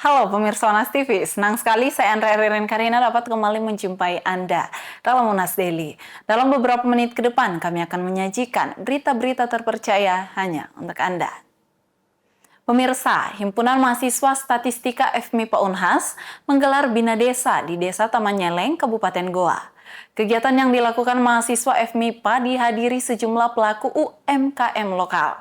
Halo pemirsa Monas TV, senang sekali saya Andrea Ririn Karina dapat kembali menjumpai Anda dalam Monas Daily. Dalam beberapa menit ke depan kami akan menyajikan berita-berita terpercaya hanya untuk Anda. Pemirsa, Himpunan Mahasiswa Statistika FMIPA Unhas menggelar Bina Desa di Desa Taman Nyeleng, Kabupaten Goa. Kegiatan yang dilakukan mahasiswa FMIPA dihadiri sejumlah pelaku UMKM lokal.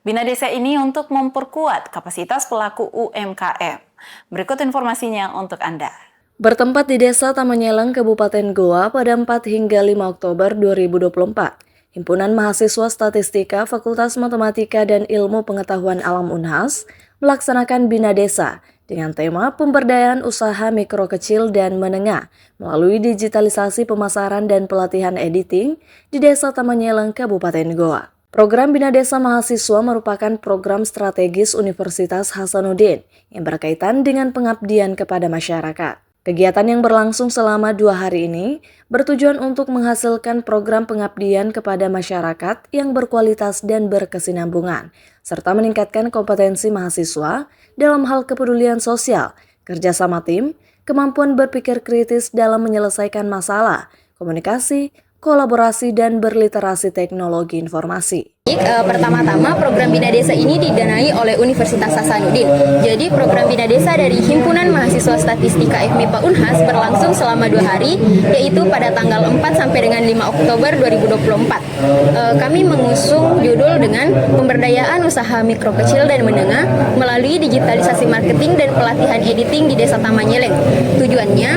Bina Desa ini untuk memperkuat kapasitas pelaku UMKM. Berikut informasinya untuk Anda. Bertempat di Desa Taman Nyeleng, Kabupaten Goa pada 4 hingga 5 Oktober 2024. Himpunan Mahasiswa Statistika Fakultas Matematika dan Ilmu Pengetahuan Alam Unhas melaksanakan Bina Desa dengan tema pemberdayaan usaha mikro kecil dan menengah melalui digitalisasi pemasaran dan pelatihan editing di Desa Taman Nyeleng, Kabupaten Goa. Program Bina Desa Mahasiswa merupakan program strategis Universitas Hasanuddin yang berkaitan dengan pengabdian kepada masyarakat. Kegiatan yang berlangsung selama 2 hari ini bertujuan untuk menghasilkan program pengabdian kepada masyarakat yang berkualitas dan berkesinambungan, serta meningkatkan kompetensi mahasiswa dalam hal kepedulian sosial, kerjasama tim, kemampuan berpikir kritis dalam menyelesaikan masalah, komunikasi, kolaborasi, dan berliterasi teknologi informasi. Pertama-tama program Bina Desa ini didanai oleh Universitas Hasanuddin. Jadi program Bina Desa dari Himpunan Mahasiswa Statistika FMIPA Unhas berlangsung selama 2 hari, yaitu pada tanggal 4 sampai dengan 5 Oktober 2024. Kami mengusung judul dengan pemberdayaan usaha mikro kecil dan menengah melalui digitalisasi marketing dan pelatihan editing di Desa Taman Nyeleng. Tujuannya,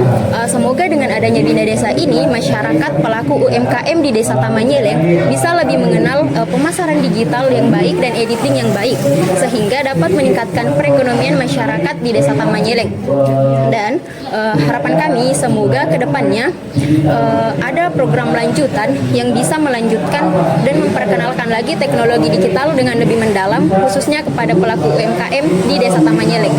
semoga dengan adanya Bina Desa ini, masyarakat pelaku UMKM di Desa Taman Nyeleng bisa lebih mengenal pemasaran digital yang baik dan editing yang baik, sehingga dapat meningkatkan perekonomian masyarakat di Desa Taman Nyeleng. Dan harapan kami semoga kedepannya ada program lanjutan yang bisa melanjutkan dan memperkenalkan lagi teknologi digital dengan lebih mendalam, khususnya kepada pelaku UMKM di Desa Taman Nyeleng.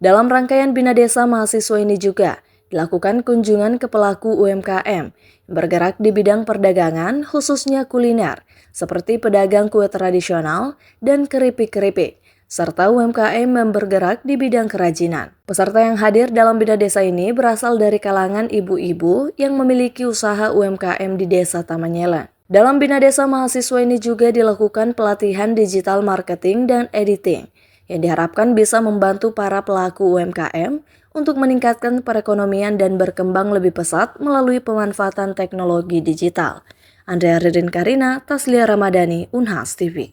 Dalam rangkaian Bina Desa mahasiswa ini juga dilakukan kunjungan ke pelaku UMKM yang bergerak di bidang perdagangan, khususnya kuliner, seperti pedagang kue tradisional dan keripik-keripik, serta UMKM yang bergerak di bidang kerajinan. Peserta yang hadir dalam Bina Desa ini berasal dari kalangan ibu-ibu yang memiliki usaha UMKM di Desa Taman Nyeleng. Dalam Bina Desa mahasiswa ini juga dilakukan pelatihan digital marketing dan editing, yang diharapkan bisa membantu para pelaku UMKM untuk meningkatkan perekonomian dan berkembang lebih pesat melalui pemanfaatan teknologi digital. Andrea Ririn Karina, Taslia Ramadhani, Unhas TV.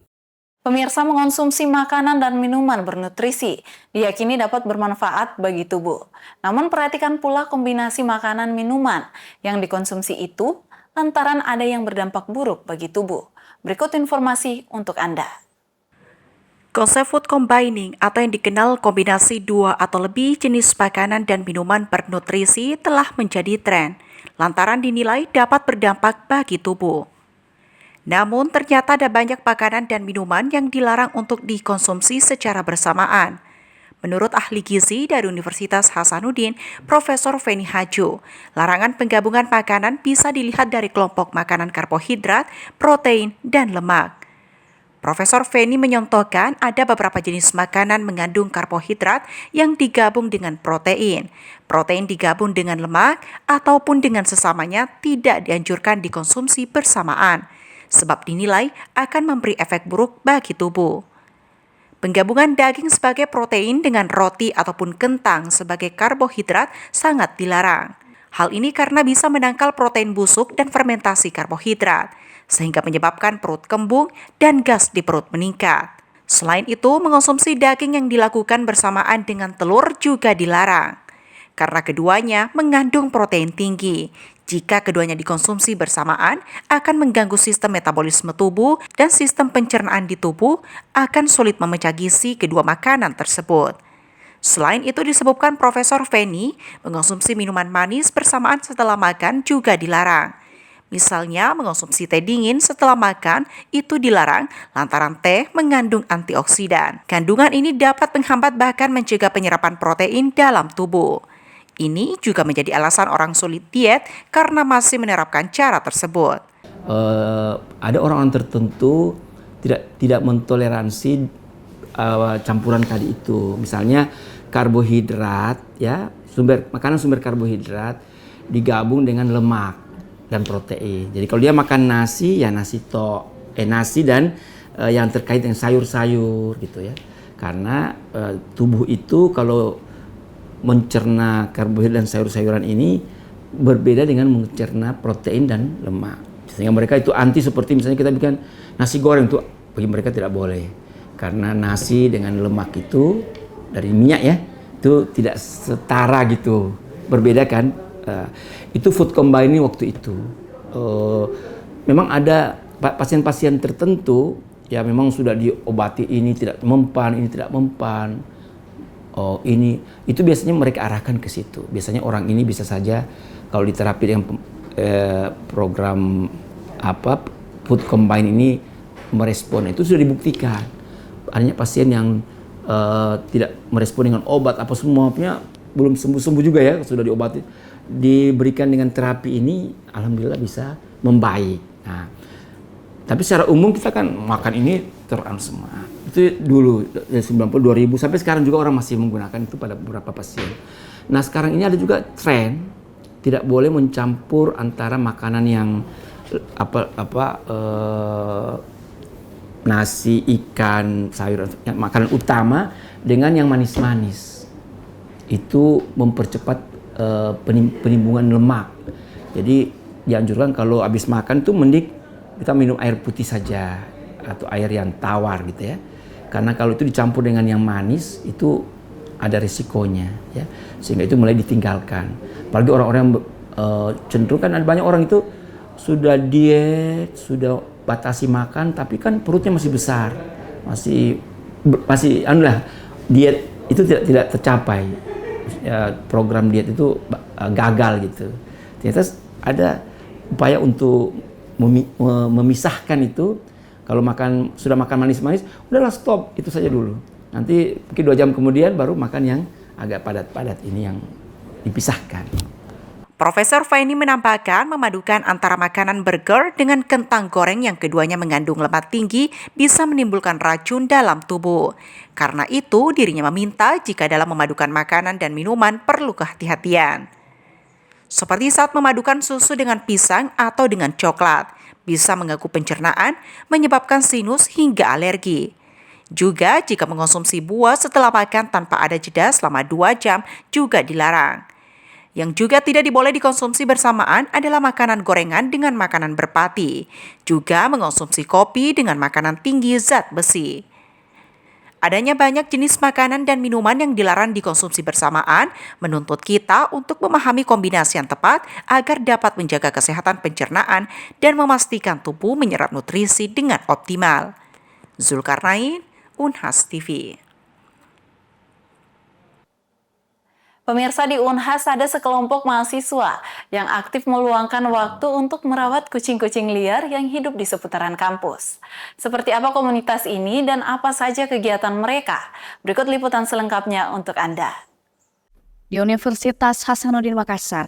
Pemirsa, mengonsumsi makanan dan minuman bernutrisi diyakini dapat bermanfaat bagi tubuh. Namun perhatikan pula kombinasi makanan minuman yang dikonsumsi itu lantaran ada yang berdampak buruk bagi tubuh. Berikut informasi untuk Anda. Konsep food combining atau yang dikenal kombinasi 2 atau lebih jenis makanan dan minuman bernutrisi telah menjadi tren, lantaran dinilai dapat berdampak bagi tubuh. Namun ternyata ada banyak makanan dan minuman yang dilarang untuk dikonsumsi secara bersamaan. Menurut ahli gizi dari Universitas Hasanuddin, Profesor Feni Hajo, larangan penggabungan makanan bisa dilihat dari kelompok makanan karbohidrat, protein, dan lemak. Profesor Feni menyontohkan ada beberapa jenis makanan mengandung karbohidrat yang digabung dengan protein. Protein digabung dengan lemak ataupun dengan sesamanya tidak dianjurkan dikonsumsi bersamaan, sebab dinilai akan memberi efek buruk bagi tubuh. Penggabungan daging sebagai protein dengan roti ataupun kentang sebagai karbohidrat sangat dilarang. Hal ini karena bisa menangkal protein busuk dan fermentasi karbohidrat, sehingga menyebabkan perut kembung dan gas di perut meningkat. Selain itu, mengonsumsi daging yang dilakukan bersamaan dengan telur juga dilarang, karena keduanya mengandung protein tinggi. Jika keduanya dikonsumsi bersamaan, akan mengganggu sistem metabolisme tubuh dan sistem pencernaan di tubuh akan sulit memecah gizi kedua makanan tersebut. Selain itu disebutkan Profesor Feni, mengonsumsi minuman manis bersamaan setelah makan juga dilarang. Misalnya mengonsumsi teh dingin setelah makan itu dilarang lantaran teh mengandung antioksidan. Kandungan ini dapat menghambat bahkan mencegah penyerapan protein dalam tubuh. Ini juga menjadi alasan orang sulit diet karena masih menerapkan cara tersebut. Ada orang tertentu tidak mentoleransi campuran tadi itu. Misalnya karbohidrat ya, makanan sumber karbohidrat digabung dengan lemak dan protein. Jadi kalau dia makan nasi ya nasi dan yang terkait dengan sayur-sayur gitu ya. Karena tubuh itu kalau mencerna karbohidrat dan sayur-sayuran ini berbeda dengan mencerna protein dan lemak. Sehingga mereka itu anti, seperti misalnya kita bikin nasi goreng itu bagi mereka tidak boleh. Karena nasi dengan lemak itu dari minyak ya, itu tidak setara gitu. Berbeda kan? Itu food combining waktu itu. Memang ada pasien-pasien tertentu ya memang sudah diobati, ini tidak mempan, ini tidak mempan. Ini itu biasanya mereka arahkan ke situ. Biasanya orang ini bisa saja kalau diterapi dengan program food combine ini merespon. Itu sudah dibuktikan. Adanya pasien yang tidak merespon dengan obat apa semuanya belum sembuh juga ya, sudah diobati, diberikan dengan terapi ini alhamdulillah bisa membaik. Nah, tapi secara umum kita kan makan ini semua. Itu dulu dari 2000 sampai sekarang juga orang masih menggunakan itu pada beberapa pasien. Nah, sekarang ini ada juga tren tidak boleh mencampur antara makanan yang nasi, ikan, sayur, makanan utama dengan yang manis-manis. Itu mempercepat penimbunan lemak. Jadi dianjurkan kalau habis makan tuh mending kita minum air putih saja atau air yang tawar gitu ya. Karena kalau itu dicampur dengan yang manis itu ada risikonya ya. Sehingga itu mulai ditinggalkan. Apalagi orang-orang cenderung kan ada banyak orang itu sudah diet, sudah batasi makan tapi kan perutnya masih besar. Masih diet itu tidak tercapai. Ya, program diet itu gagal gitu. Ternyata ada upaya untuk memisahkan itu. Kalau sudah makan manis-manis, udahlah stop itu saja dulu. Nanti mungkin 2 jam kemudian baru makan yang agak padat-padat ini yang dipisahkan. Profesor Faini menambahkan memadukan antara makanan burger dengan kentang goreng yang keduanya mengandung lemak tinggi bisa menimbulkan racun dalam tubuh. Karena itu dirinya meminta jika dalam memadukan makanan dan minuman perlu kehati-hatian. Seperti saat memadukan susu dengan pisang atau dengan coklat, bisa mengganggu pencernaan, menyebabkan sinus hingga alergi. Juga jika mengonsumsi buah setelah makan tanpa ada jeda selama 2 jam juga dilarang. Yang juga tidak diboleh dikonsumsi bersamaan adalah makanan gorengan dengan makanan berpati. Juga mengonsumsi kopi dengan makanan tinggi zat besi. Adanya banyak jenis makanan dan minuman yang dilarang dikonsumsi bersamaan menuntut kita untuk memahami kombinasi yang tepat agar dapat menjaga kesehatan pencernaan dan memastikan tubuh menyerap nutrisi dengan optimal. Zulkarnain, Unhas TV. Pemirsa, di Unhas ada sekelompok mahasiswa yang aktif meluangkan waktu untuk merawat kucing-kucing liar yang hidup di seputaran kampus. Seperti apa komunitas ini dan apa saja kegiatan mereka? Berikut liputan selengkapnya untuk Anda. Di Universitas Hasanuddin Makassar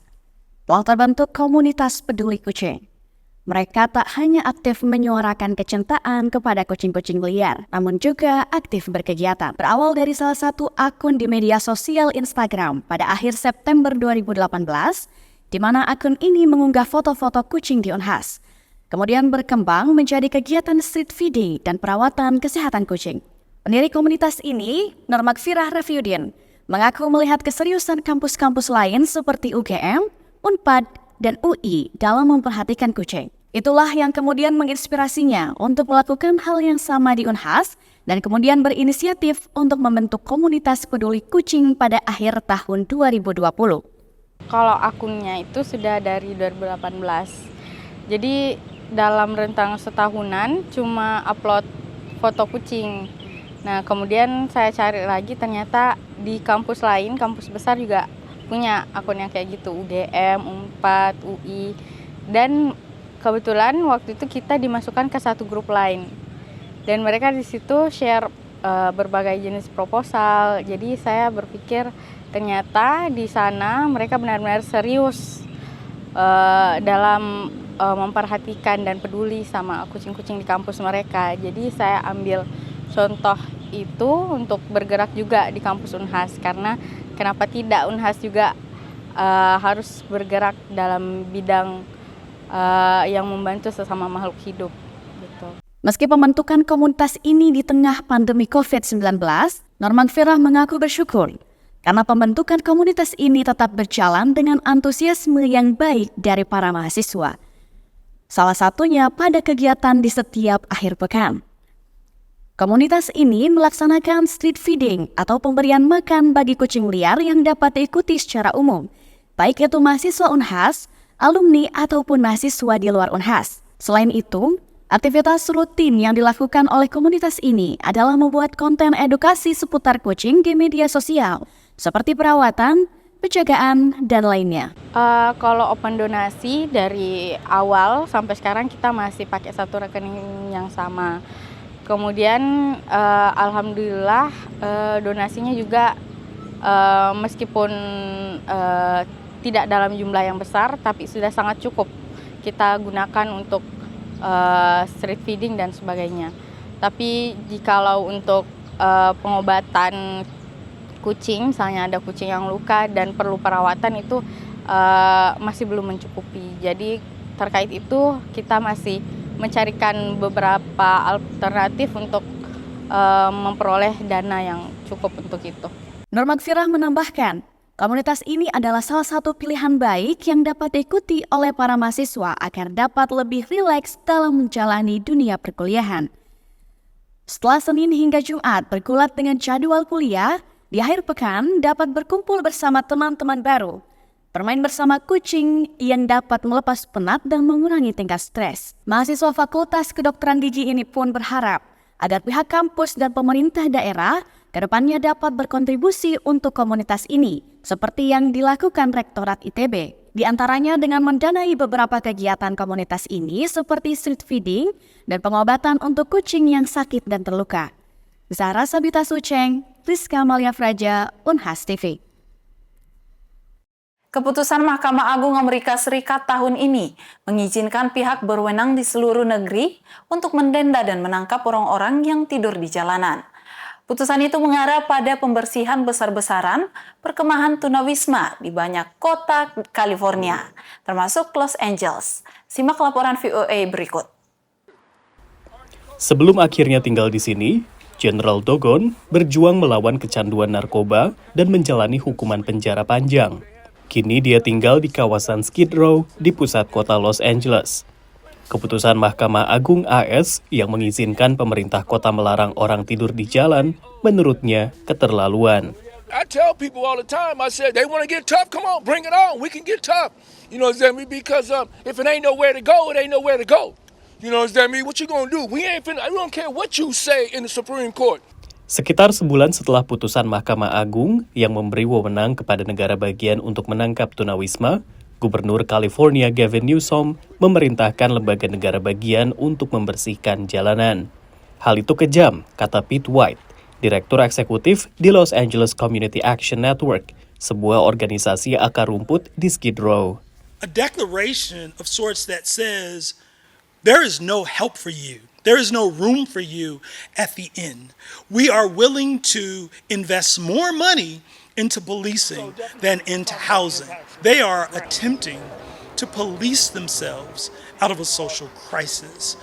telah terbentuk komunitas peduli kucing. Mereka tak hanya aktif menyuarakan kecintaan kepada kucing-kucing liar, namun juga aktif berkegiatan. Berawal dari salah satu akun di media sosial Instagram pada akhir September 2018, di mana akun ini mengunggah foto-foto kucing di Unhas. Kemudian berkembang menjadi kegiatan street feeding dan perawatan kesehatan kucing. Pendiri komunitas ini, Nur Magfirah Reviudin, mengaku melihat keseriusan kampus-kampus lain seperti UGM, Unpad, dan UI dalam memperhatikan kucing. Itulah yang kemudian menginspirasinya untuk melakukan hal yang sama di Unhas dan kemudian berinisiatif untuk membentuk komunitas peduli kucing pada akhir tahun 2020. Kalau akunnya itu sudah dari 2018. Jadi dalam rentang setahunan cuma upload foto kucing. Nah, kemudian saya cari lagi ternyata di kampus lain, kampus besar juga punya akun yang kayak gitu, UGM, Unpad, UI, dan kebetulan waktu itu kita dimasukkan ke satu grup lain, dan mereka di situ share berbagai jenis proposal. Jadi saya berpikir ternyata di sana mereka benar-benar serius dalam memperhatikan dan peduli sama kucing-kucing di kampus mereka. Jadi saya ambil contoh itu untuk bergerak juga di kampus Unhas, karena kenapa tidak Unhas juga harus bergerak dalam bidang yang membantu sesama makhluk hidup gitu. Meski pembentukan komunitas ini di tengah pandemi COVID-19, Norman Firah mengaku bersyukur karena pembentukan komunitas ini tetap berjalan dengan antusiasme yang baik dari para mahasiswa. Salah satunya pada kegiatan di setiap akhir pekan. Komunitas ini melaksanakan street feeding atau pemberian makan bagi kucing liar yang dapat diikuti secara umum, baik itu mahasiswa Unhas, alumni ataupun mahasiswa di luar Unhas. Selain itu, aktivitas rutin yang dilakukan oleh komunitas ini adalah membuat konten edukasi seputar kucing di media sosial, seperti perawatan, penjagaan, dan lainnya. Kalau open donasi dari awal sampai sekarang kita masih pakai satu rekening yang sama. Kemudian alhamdulillah donasinya juga meskipun tidak dalam jumlah yang besar, tapi sudah sangat cukup kita gunakan untuk street feeding dan sebagainya. Tapi jikalau untuk pengobatan kucing, misalnya ada kucing yang luka dan perlu perawatan, itu masih belum mencukupi. Jadi terkait itu kita masih mencarikan beberapa alternatif untuk memperoleh dana yang cukup untuk itu. Norman Firah menambahkan, komunitas ini adalah salah satu pilihan baik yang dapat diikuti oleh para mahasiswa agar dapat lebih rileks dalam menjalani dunia perkuliahan. Setelah Senin hingga Jumat bergulat dengan jadwal kuliah, di akhir pekan dapat berkumpul bersama teman-teman baru, bermain bersama kucing yang dapat melepas penat dan mengurangi tingkat stres. Mahasiswa Fakultas Kedokteran Gigi ini pun berharap agar pihak kampus dan pemerintah daerah kedepannya dapat berkontribusi untuk komunitas ini, seperti yang dilakukan Rektorat ITB. Di antaranya dengan mendanai beberapa kegiatan komunitas ini seperti street feeding dan pengobatan untuk kucing yang sakit dan terluka. Zahra Sabita Suceng, Rizka Amalia Fraja, Unhas TV. Keputusan Mahkamah Agung Amerika Serikat tahun ini mengizinkan pihak berwenang di seluruh negeri untuk mendenda dan menangkap orang-orang yang tidur di jalanan. Putusan itu mengarah pada pembersihan besar-besaran perkemahan tunawisma di banyak kota California, termasuk Los Angeles. Simak laporan VOA berikut. Sebelum akhirnya tinggal di sini, General Dogon berjuang melawan kecanduan narkoba dan menjalani hukuman penjara panjang. Kini dia tinggal di kawasan Skid Row di pusat kota Los Angeles. Keputusan Mahkamah Agung AS yang mengizinkan pemerintah kota melarang orang tidur di jalan, menurutnya keterlaluan. I tell people all the time, I said, they want to get tough, come on, bring it on, we can get tough. You know what I'm saying? Because if it ain't nowhere to go, it ain't nowhere to go. You know what I'm saying? What you gonna do? We don't care what you say in the Supreme Court. Sekitar sebulan setelah putusan Mahkamah Agung yang memberi wewenang kepada negara bagian untuk menangkap tunawisma, Gubernur California Gavin Newsom memerintahkan lembaga negara bagian untuk membersihkan jalanan. Hal itu kejam, kata Pete White, Direktur Eksekutif di Los Angeles Community Action Network, sebuah organisasi akar rumput di Skid Row. A declaration of sorts that says there is no help for you. There is no room for you at the end. We are willing to invest more money into policing than into housing. They are attempting to police themselves out of a social crisis.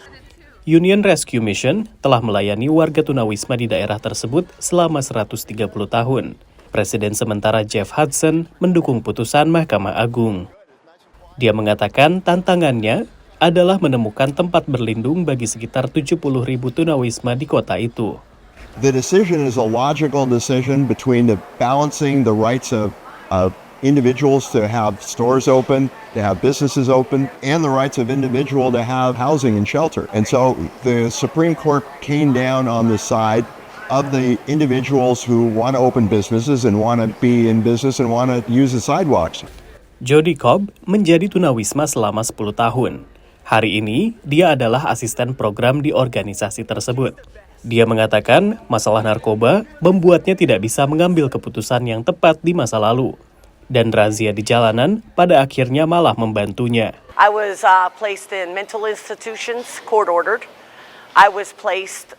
Union Rescue Mission telah melayani warga tunawisma di daerah tersebut selama 130 tahun. Presiden sementara Jeff Hudson mendukung putusan Mahkamah Agung. Dia mengatakan tantangannya adalah menemukan tempat berlindung bagi sekitar 70.000 tunawisma di kota itu. The decision is a logical decision between balancing the rights of individuals to have stores open, to have businesses open, and the rights of individual to have housing and shelter. And so the Supreme Court came down on the side of the individuals who want to open businesses and want to be in business and want to use the sidewalks. Jody Cobb menjadi tunawisma selama 10 tahun. Hari ini, dia adalah asisten program di organisasi tersebut. Dia mengatakan masalah narkoba membuatnya tidak bisa mengambil keputusan yang tepat di masa lalu. Dan razia di jalanan pada akhirnya malah membantunya. I was placed in mental institutions, court-ordered. I was placed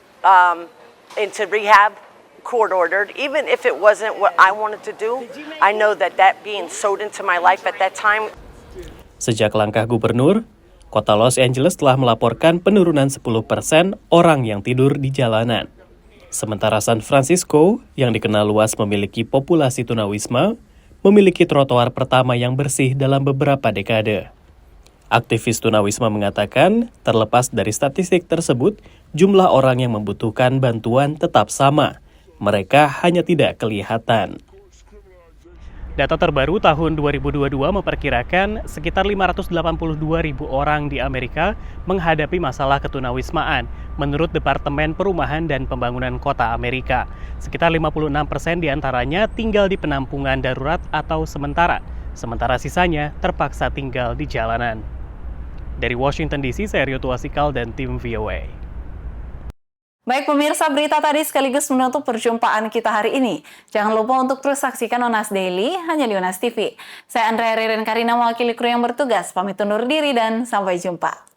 into rehab, court ordered. Even if it wasn't what I wanted to do, I know that being sewed into my life at that time. Sejak langkah gubernur, Kota Los Angeles telah melaporkan penurunan 10% orang yang tidur di jalanan. Sementara San Francisco, yang dikenal luas memiliki populasi tunawisma, memiliki trotoar pertama yang bersih dalam beberapa dekade. Aktivis tunawisma mengatakan, terlepas dari statistik tersebut, jumlah orang yang membutuhkan bantuan tetap sama. Mereka hanya tidak kelihatan. Data terbaru tahun 2022 memperkirakan sekitar 582.000 orang di Amerika menghadapi masalah ketunawismaan, menurut Departemen Perumahan dan Pembangunan Kota Amerika. Sekitar 56% diantaranya tinggal di penampungan darurat atau sementara sisanya terpaksa tinggal di jalanan. Dari Washington DC, saya Rio Tuasikal dan tim VOA. Baik pemirsa, berita tadi sekaligus menutup perjumpaan kita hari ini. Jangan lupa untuk terus saksikan Unas Daily hanya di Unas TV. Saya Andrea Ririn Karina, mewakili kru yang bertugas. Pamit undur diri dan sampai jumpa.